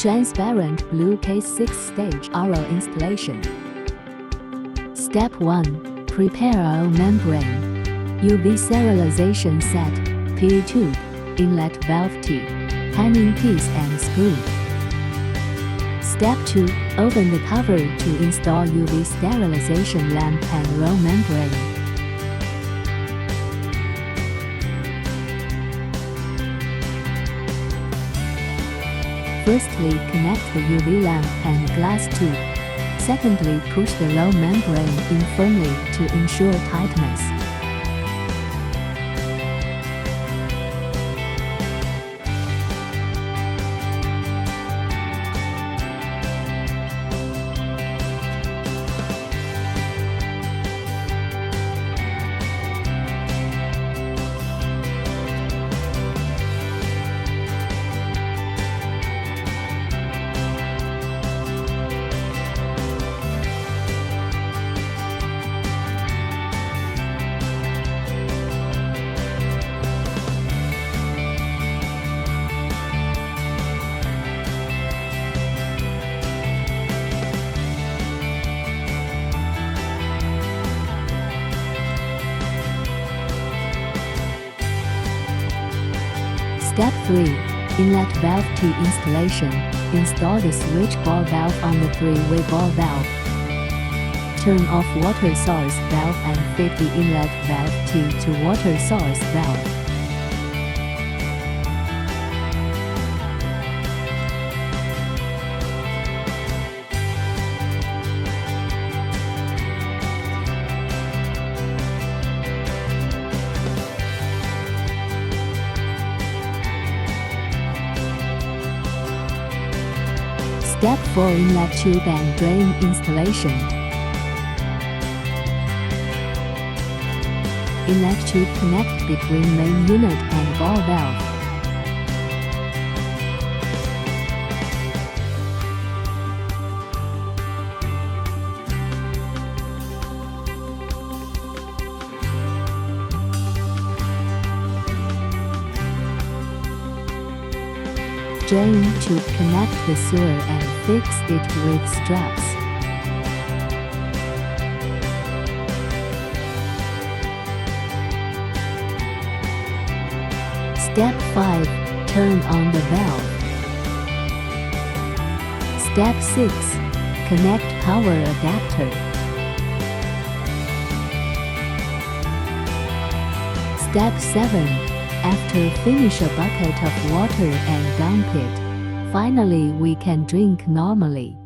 Transparent blue case 6-stage RO installation. Step 1. Prepare RO membrane. UV serialization set, PE tube, inlet valve T, hanging piece and screw. Step 2. Open the cover to install UV sterilization lamp and RO membrane. Firstly, connect the UV lamp and glass tube. Secondly, push the RO membrane in firmly to ensure tightness. Step 3. Inlet valve T installation. Install the switch ball valve on the 3-way ball valve. Turn off water source valve and fit the inlet valve T to water source valve. Step 4. Inlet tube and drain installation. Inlet tube connect between main unit and ball valve. Drain tube connect the sewer and fix it with straps. Step 5. Turn on the valve. Step 6. Connect power adapter. Step 7. After finish a bucket of water and dump it. Finally we can drink normally.